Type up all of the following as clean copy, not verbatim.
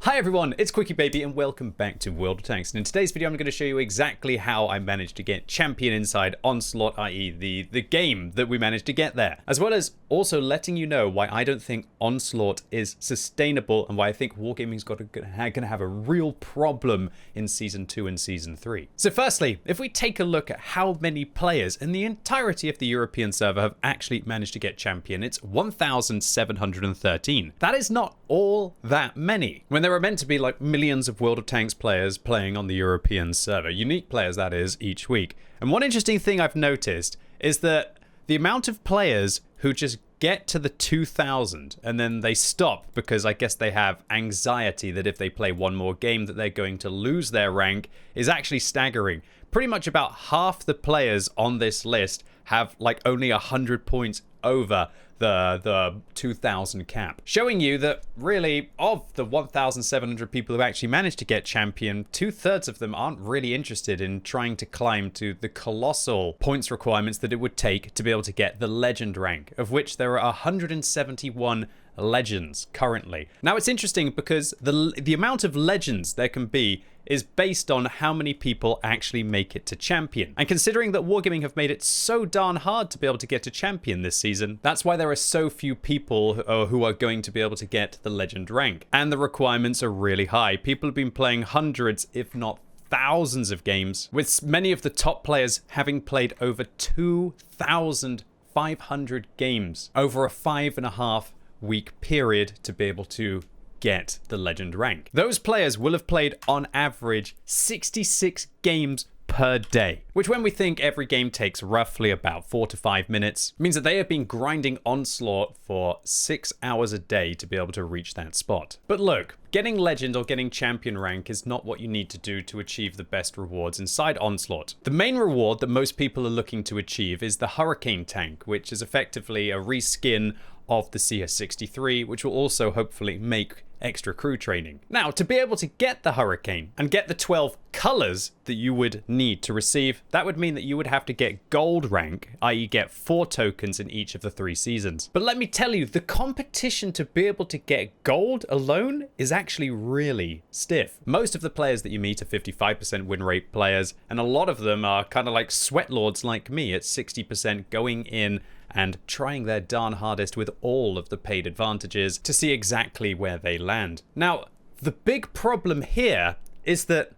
Hi everyone, it's QuickyBaby and welcome back to World of Tanks. And in today's video I'm going to show you exactly how I managed to get champion inside Onslaught, i.e. the game that we managed to get there. As well as also letting you know why I don't think Onslaught is sustainable and why I think Wargaming's going to have a real problem in Season 2 and Season 3. So firstly, if we take a look at how many players in the entirety of the European server have actually managed to get champion, it's 1,713. That is not all that many. When there are meant to be like millions of World of Tanks players playing on the European server, unique players that is, each week. And one interesting thing I've noticed is that the amount of players who just get to the 2,000 and then they stop because I guess they have anxiety that if they play one more game that they're going to lose their rank is actually staggering. Pretty much about half the players on this list have like only 100 points over the 2,000 cap, showing you that really of the 1,700 people who actually managed to get champion, 2/3 of them aren't really interested in trying to climb to the colossal points requirements that it would take to be able to get the legend rank, of which there are 171 legends currently. Now it's interesting because the amount of legends there can be is based on how many people actually make it to champion. And considering that Wargaming have made it so darn hard to be able to get to champion this season, that's why there are so few people who are going to be able to get the legend rank. And the requirements are really high. People have been playing hundreds, if not thousands of games, with many of the top players having played over 2,500 games over a 5.5 week period to be able to get the legend rank. Those players will have played on average 66 games per day, which when we think every game takes roughly about 4 to 5 minutes, means that they have been grinding Onslaught for 6 hours a day to be able to reach that spot. But look, getting legend or getting champion rank is not what you need to do to achieve the best rewards inside Onslaught. The main reward that most people are looking to achieve is the Hurricane tank, which is effectively a reskin of the CS63, which will also hopefully make extra crew training. Now, to be able to get the Hurricane and get the 12 colors that you would need to receive, that would mean that you would have to get gold rank, i.e. get 4 tokens in each of the 3 seasons. But let me tell you, the competition to be able to get gold alone is actually really stiff. Most of the players that you meet are 55% win rate players, and a lot of them are kind of like sweat lords like me at 60% going in and trying their darn hardest with all of the paid advantages to see exactly where they land. Now, the big problem here is that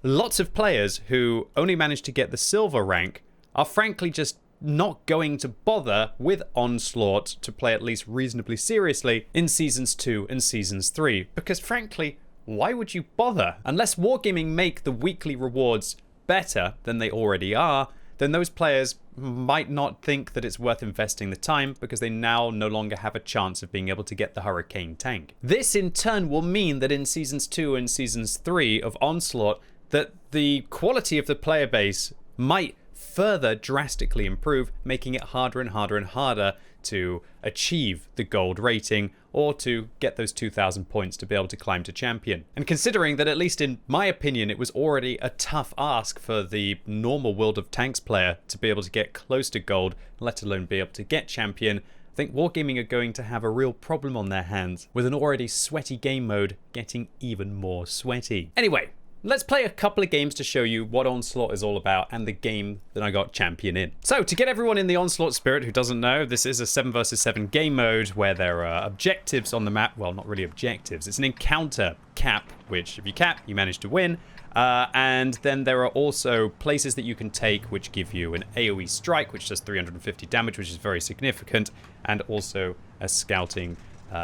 lots of players who only manage to get the silver rank are frankly just not going to bother with Onslaught to play at least reasonably seriously in Seasons 2 and Seasons 3, because frankly, why would you bother? Unless Wargaming make the weekly rewards better than they already are, then those players might not think that it's worth investing the time because they now no longer have a chance of being able to get the Hurricane tank. This in turn will mean that in Seasons 2 and Seasons 3 of Onslaught, that the quality of the player base might further drastically improve, making it harder and harder and harder to achieve the gold rating or to get those 2,000 points to be able to climb to champion. And considering that, at least in my opinion, it was already a tough ask for the normal World of Tanks player to be able to get close to gold, let alone be able to get champion, I think Wargaming are going to have a real problem on their hands with an already sweaty game mode getting even more sweaty. Anyway, let's play a couple of games to show you what Onslaught is all about and the game that I got champion in. So to get everyone in the Onslaught spirit who doesn't know, this is a 7 versus 7 game mode where there are objectives on the map. Well, not really objectives. It's an encounter cap, which if you cap, you manage to win. And then there are also places that you can take which give you an AoE strike, which does 350 damage, which is very significant, and also a scouting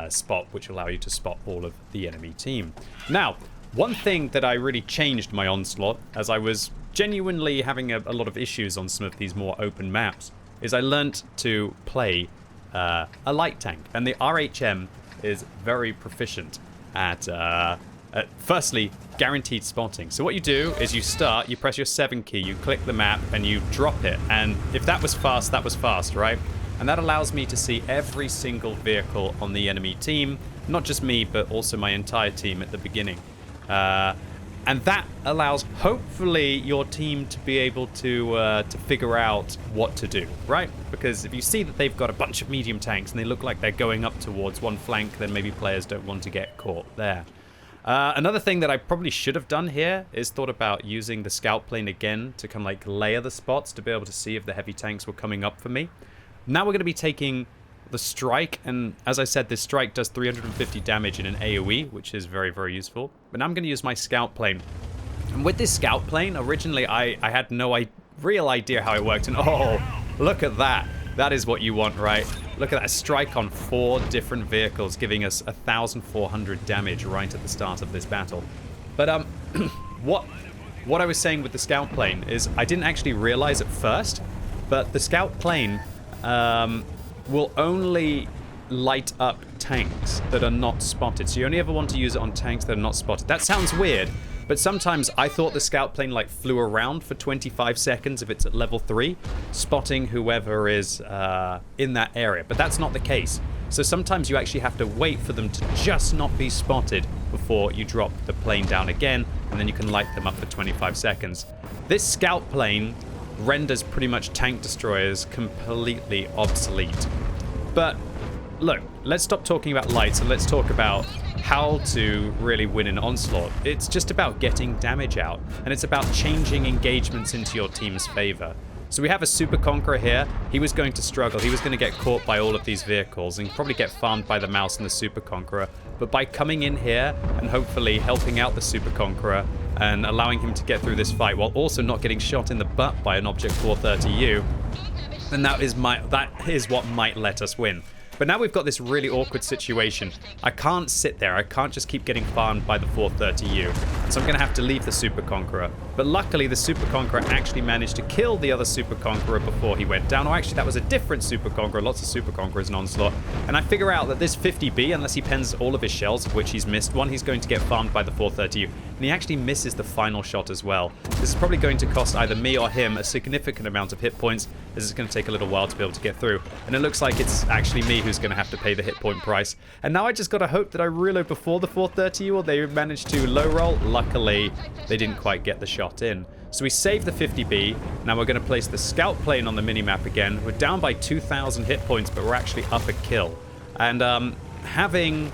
spot, which allow you to spot all of the enemy team. Now, one thing that I really changed my Onslaught, as I was genuinely having a lot of issues on some of these more open maps, is I learnt to play a light tank. And the RHM is very proficient at firstly, guaranteed spotting. So what you do is you start, you press your 7 key, you click the map, and you drop it. And if that was fast, right? And that allows me to see every single vehicle on the enemy team, not just me, but also my entire team at the beginning. And that allows, hopefully, your team to be able to figure out what to do, right? Because if you see that they've got a bunch of medium tanks and they look like they're going up towards one flank, then maybe players don't want to get caught there. Another thing that I probably should have done here is thought about using the scout plane again to kind of like layer the spots to be able to see if the heavy tanks were coming up for me. Now we're going to be taking the strike, and as I said, this strike does 350 damage in an AoE, which is very, very useful. But now I'm going to use my scout plane. And with this scout plane, originally I had no real idea how it worked. And oh, look at that. That is what you want, right? Look at that, a strike on 4 different vehicles, giving us 1,400 damage right at the start of this battle. But what I was saying with the scout plane is I didn't actually realize at first, but the scout plane will only light up tanks that are not spotted. So you only ever want to use it on tanks that are not spotted. That sounds weird, but sometimes I thought the scout plane like flew around for 25 seconds if it's at level 3, spotting whoever is in that area. But that's not the case. So sometimes you actually have to wait for them to just not be spotted before you drop the plane down again, and then you can light them up for 25 seconds. This scout plane renders pretty much tank destroyers completely obsolete. But look, let's stop talking about lights and let's talk about how to really win an Onslaught. It's just about getting damage out, and it's about changing engagements into your team's favor. So we have a Super Conqueror here. He was going to struggle. He was going to get caught by all of these vehicles and probably get farmed by the mouse and the Super Conqueror. But by coming in here and hopefully helping out the Super Conqueror and allowing him to get through this fight while also not getting shot in the butt by an Object 430U, then that is what might let us win. But now we've got this really awkward situation. I can't sit there. I can't just keep getting farmed by the 430U. So I'm going to have to leave the Super Conqueror. But luckily, the Super Conqueror actually managed to kill the other Super Conqueror before he went down. Or actually, that was a different Super Conqueror. Lots of Super Conquerors in Onslaught. And I figure out that this 50B, unless he pens all of his shells, of which he's missed one, he's going to get farmed by the 430U. And he actually misses the final shot as well. This is probably going to cost either me or him a significant amount of hit points. This is going to take a little while to be able to get through. And it looks like it's actually me who's going to have to pay the hit point price. And now I just got to hope that I reload before the 430U, or they managed to low roll. Luckily, they didn't quite get the shot in. So we save the 50B. Now we're going to place the scout plane on the minimap again. We're down by 2,000 hit points, but we're actually up a kill. And having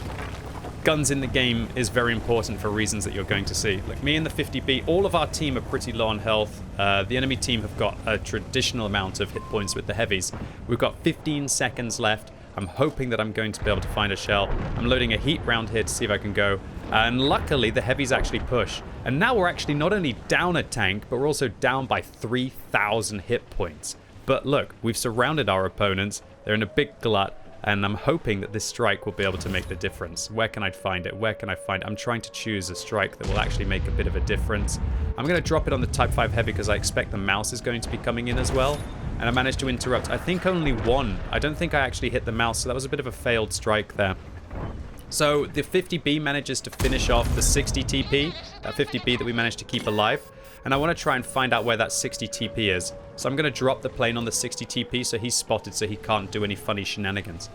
guns in the game is very important for reasons that you're going to see. Like me and the 50B, all of our team are pretty low on health. The enemy team have got a traditional amount of hit points with the heavies. We've got 15 seconds left. I'm hoping that I'm going to be able to find a shell. I'm loading a heat round here to see if I can go. And luckily, the heavies actually push. And now we're actually not only down a tank, but we're also down by 3,000 hit points. But look, we've surrounded our opponents. They're in a big glut. And I'm hoping that this strike will be able to make the difference. Where can I find it? Where can I find it? I'm trying to choose a strike that will actually make a bit of a difference. I'm going to drop it on the Type 5 Heavy because I expect the mouse is going to be coming in as well. And I managed to interrupt, I think, only one. I don't think I actually hit the mouse, so that was a bit of a failed strike there. So the 50B manages to finish off the 60 TP, that 50B that we managed to keep alive. And I want to try and find out where that 60 TP is. So I'm going to drop the plane on the 60 TP so he's spotted so he can't do any funny shenanigans.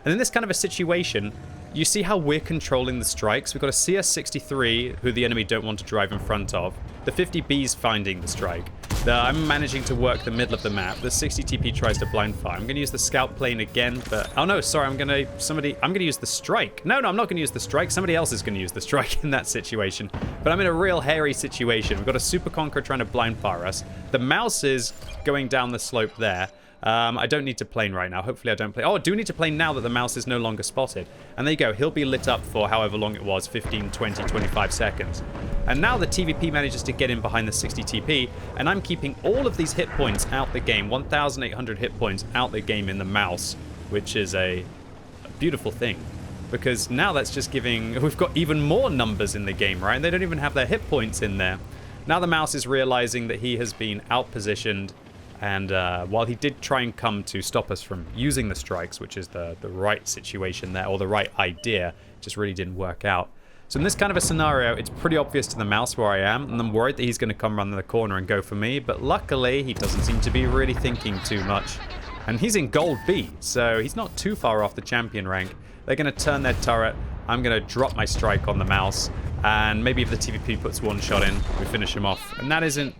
And in this kind of a situation, you see how we're controlling the strikes. We've got a CS-63 who the enemy don't want to drive in front of. The 50B's finding the strike. I'm managing to work the middle of the map. The 60 TP tries to blind fire. I'm going to use the scout plane again, but... Oh no, sorry, I'm going to use the strike. No, I'm not going to use the strike. Somebody else is going to use the strike in that situation. But I'm in a real hairy situation. We've got a Super Conqueror trying to blind fire us. The mouse is going down the slope there. I don't need to plane right now. Hopefully I don't plane. Oh, I do need to plane now that the mouse is no longer spotted. And there you go. He'll be lit up for however long it was, 15, 20, 25 seconds. And now the TVP manages to get in behind the 60 TP, and I'm keeping all of these hit points out the game, 1,800 hit points out the game in the mouse, which is a beautiful thing. Because now that's just giving... We've got even more numbers in the game, right? And they don't even have their hit points in there. Now the mouse is realizing that he has been outpositioned. And while he did try and come to stop us from using the strikes, which is the right situation there, or the right idea, it just really didn't work out. So in this kind of a scenario, it's pretty obvious to the mouse where I am, and I'm worried that he's going to come around the corner and go for me, but luckily he doesn't seem to be really thinking too much. And he's in gold B, so he's not too far off the champion rank. They're going to turn their turret. I'm going to drop my strike on the mouse. And maybe if the TVP puts one shot in, we finish him off. And that isn't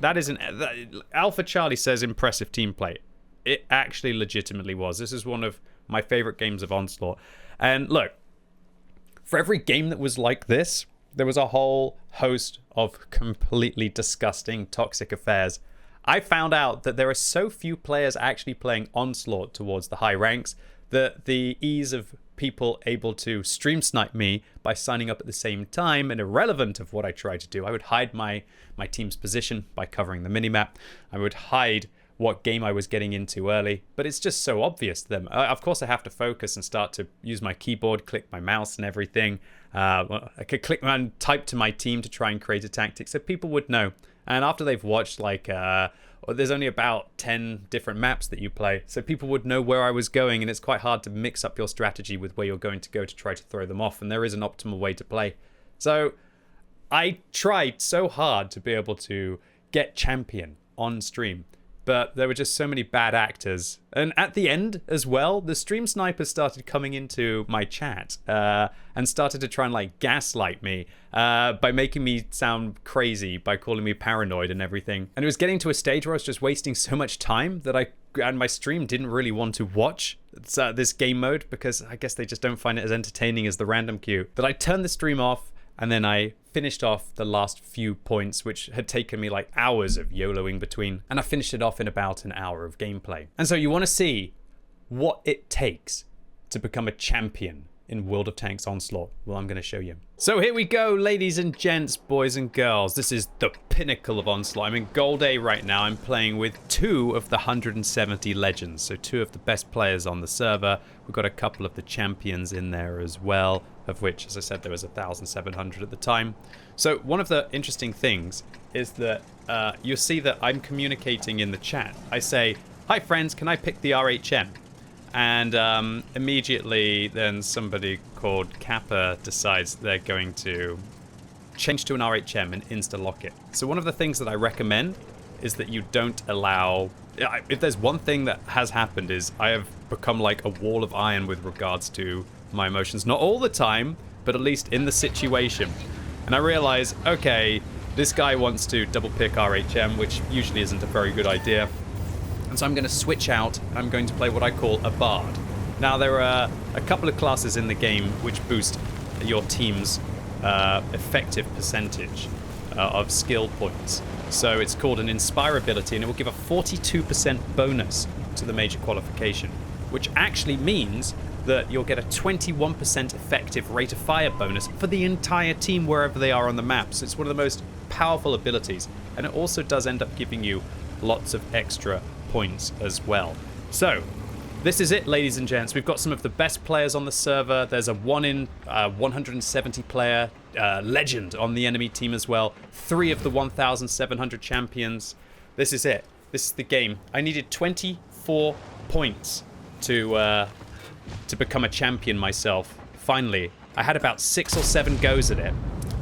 Alpha Charlie says impressive team play. It actually legitimately was. This is one of my favorite games of Onslaught. And look, for every game that was like this, There was a whole host of completely disgusting, toxic affairs. I found out that there are so few players actually playing Onslaught towards the high ranks that the ease of people able to stream snipe me by signing up at the same time, and irrelevant of what I tried to do, I would hide my team's position by covering the minimap. I would hide what game I was getting into early, but it's just so obvious to them. Of course, I have to focus and start to use my keyboard, click my mouse and everything. I could click and type to my team to try and create a tactic so people would know. And after they've watched, like, there's only about 10 different maps that you play, so people would know where I was going, and it's quite hard to mix up your strategy with where you're going to go to try to throw them off, and there is an optimal way to play. So I tried so hard to be able to get champion on stream, but there were just so many bad actors. And at the end as well, the stream snipers started coming into my chat and started to try and like gaslight me by making me sound crazy, by calling me paranoid and everything. And it was getting to a stage where I was just wasting so much time that and my stream didn't really want to watch this game mode, because I guess they just don't find it as entertaining as the random queue, that I turned the stream off. And then I finished off the last few points, which had taken me like hours of YOLOing between. And I finished it off in about an hour of gameplay. And so you want to see what it takes to become a champion in World of Tanks Onslaught. Well, I'm going to show you. So here we go, ladies and gents, boys and girls. This is the pinnacle of Onslaught. I'm in Gold A right now. I'm playing with 2 of the 170 legends. So 2 of the best players on the server. We've got a couple of the champions in there as well, of which, as I said, there was 1,700 at the time. So one of the interesting things is that you'll see that I'm communicating in the chat. I say, "Hi friends, can I pick the RHM?" And immediately then somebody called Kappa decides they're going to change to an RHM and insta-lock it. So one of the things that I recommend is that you don't allow... If there's one thing that has happened is I have become like a wall of iron with regards to my emotions. Not all the time, but at least in the situation. And I realize, okay, this guy wants to double pick RHM, which usually isn't a very good idea. And so I'm going to switch out. I'm going to play what I call a bard. Now, there are a couple of classes in the game which boost your team's effective percentage of skill points. So it's called an Inspire ability, and it will give a 42% bonus to the major qualification, which actually means that you'll get a 21% effective rate of fire bonus for the entire team wherever they are on the map. So it's one of the most powerful abilities, and it also does end up giving you lots of extra points as well. So this is it, ladies and gents. We've got some of the best players on the server. There's a 1 in 170 player legend on the enemy team as well. 3 of the 1,700 champions. This is it. This is the game. I needed 24 points to become a champion myself. Finally, I had about 6 or 7 goes at it.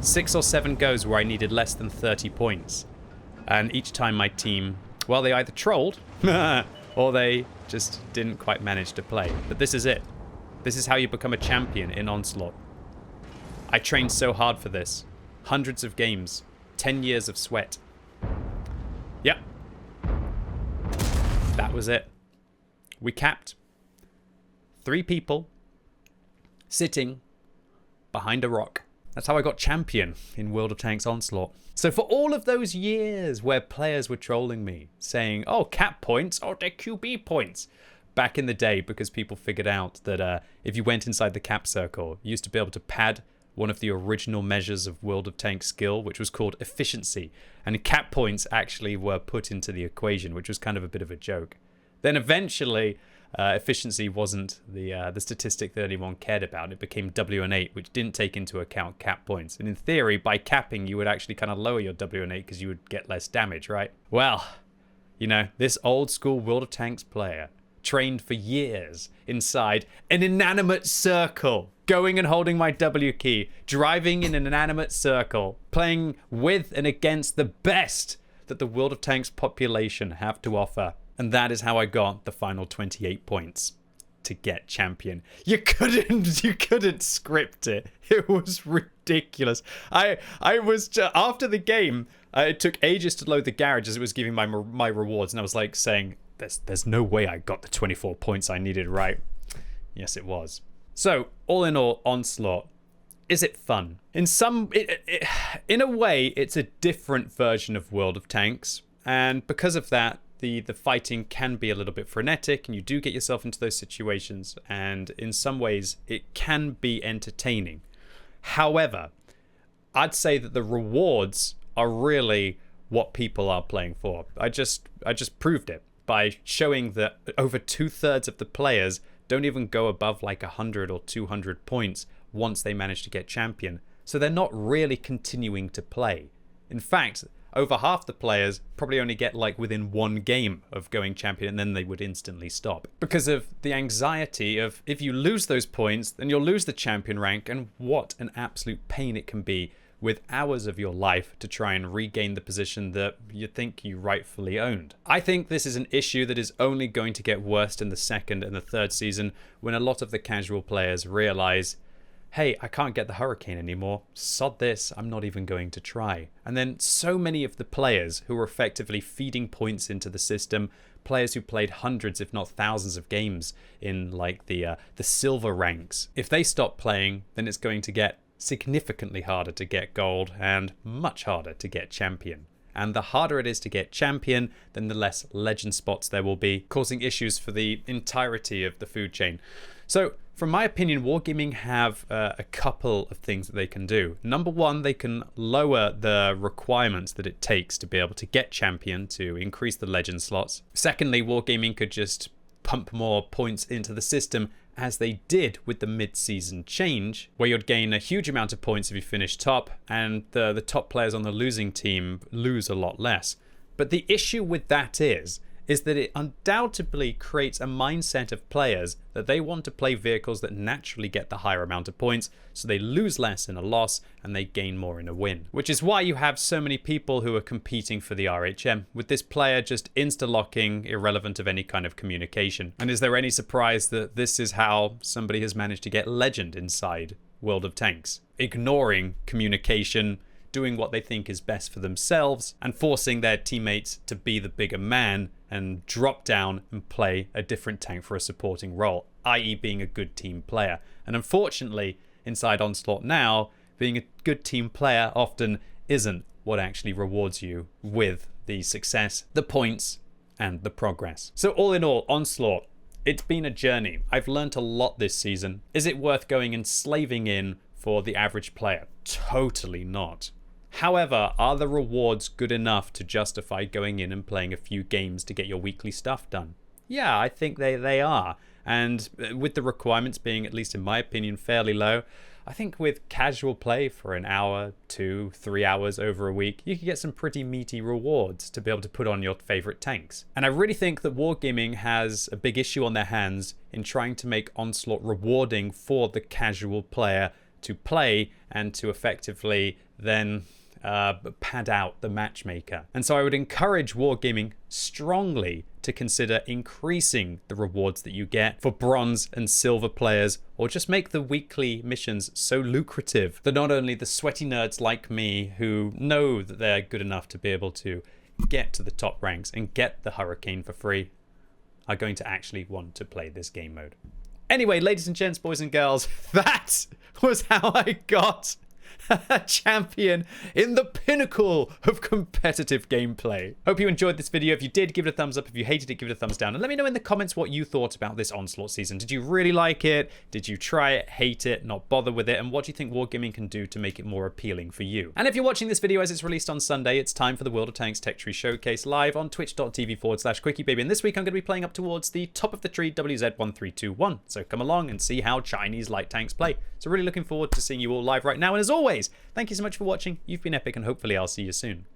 6 or 7 goes where I needed less than 30 points. And each time my team, well, they either trolled or they just didn't quite manage to play. But this is it. This is how you become a champion in Onslaught. I trained so hard for this. Hundreds of games. 10 years of sweat. Yep. That was it. We capped 3 people sitting behind a rock. That's how I got champion in World of Tanks Onslaught. So for all of those years where players were trolling me, saying, oh, cap points, oh, they're QB points, back in the day, because people figured out that if you went inside the cap circle, you used to be able to pad one of the original measures of World of Tanks skill, which was called efficiency. And cap points actually were put into the equation, which was kind of a bit of a joke. Then eventually, efficiency wasn't the statistic that anyone cared about. It became WN8, which didn't take into account cap points. And in theory, by capping, you would actually kind of lower your WN8 because you would get less damage, right? Well, you know, this old school World of Tanks player trained for years inside an inanimate circle, going and holding my W key, driving in an inanimate circle, playing with and against the best that the World of Tanks population have to offer. And that is how I got the final 28 points to get champion. You couldn't script it. It was ridiculous. I was after the game, it took ages to load the garage as it was giving my rewards, and I was like saying, there's no way I got the 24 points I needed right. Yes, it was. So all in all, Onslaught, is it fun? In a way, it's a different version of World of Tanks. And because of that, the fighting can be a little bit frenetic, and you do get yourself into those situations. And in some ways, it can be entertaining. However, I'd say that the rewards are really what people are playing for. I just proved it by showing that over 2/3 of the players don't even go above like 100 or 200 points once they manage to get champion. So they're not really continuing to play. In fact, over half the players probably only get like within one game of going champion, and then they would instantly stop. Because of the anxiety of, if you lose those points, then you'll lose the champion rank, and what an absolute pain it can be with hours of your life to try and regain the position that you think you rightfully owned. I think this is an issue that is only going to get worse in the second and the third season, when a lot of the casual players realize, hey, I can't get the Hurricane anymore. Sod this, I'm not even going to try. And then so many of the players who are effectively feeding points into the system, players who played hundreds if not thousands of games in like the silver ranks, if they stop playing, then it's going to get significantly harder to get gold and much harder to get champion. And the harder it is to get champion, then the less legend spots there will be, causing issues for the entirety of the food chain. So, from my opinion, Wargaming have a couple of things that they can do. Number one, they can lower the requirements that it takes to be able to get champion to increase the legend slots. Secondly, Wargaming could just pump more points into the system, as they did with the mid-season change, where you'd gain a huge amount of points if you finish top, and the top players on the losing team lose a lot less. But the issue with that is that it undoubtedly creates a mindset of players that they want to play vehicles that naturally get the higher amount of points, so they lose less in a loss and they gain more in a win. Which is why you have so many people who are competing for the RHM, with this player just insta-locking, irrelevant of any kind of communication. And is there any surprise that this is how somebody has managed to get legend inside World of Tanks? Ignoring communication, doing what they think is best for themselves, and forcing their teammates to be the bigger man and drop down and play a different tank for a supporting role, i.e. being a good team player. And unfortunately, inside Onslaught now, being a good team player often isn't what actually rewards you with the success, the points, and the progress. So all in all, Onslaught, it's been a journey. I've learned a lot this season. Is it worth going and slaving in for the average player? Totally not. However, are the rewards good enough to justify going in and playing a few games to get your weekly stuff done? Yeah, I think they are. And with the requirements being, at least in my opinion, fairly low, I think with casual play for an hour, 2, 3 hours over a week, you can get some pretty meaty rewards to be able to put on your favorite tanks. And I really think that Wargaming has a big issue on their hands in trying to make Onslaught rewarding for the casual player to play and to effectively then pad out the matchmaker. And so I would encourage Wargaming strongly to consider increasing the rewards that you get for bronze and silver players, or just make the weekly missions so lucrative that not only the sweaty nerds like me who know that they're good enough to be able to get to the top ranks and get the Hurricane for free are going to actually want to play this game mode. Anyway, ladies and gents, boys and girls, that was how I got a champion in the pinnacle of competitive gameplay. Hope you enjoyed this video. If you did, give it a thumbs up. If you hated it, give it a thumbs down. And let me know in the comments what you thought about this Onslaught season. Did you really like it? Did you try it, hate it, not bother with it? And what do you think Wargaming can do to make it more appealing for you? And if you're watching this video as it's released on Sunday, it's time for the World of Tanks Tech Tree Showcase live on twitch.tv/QuickyBaby. And this week I'm going to be playing up towards the top of the tree WZ1321. So come along and see how Chinese light tanks play. So really looking forward to seeing you all live right now. And as always, thank you so much for watching. You've been epic, and hopefully I'll see you soon.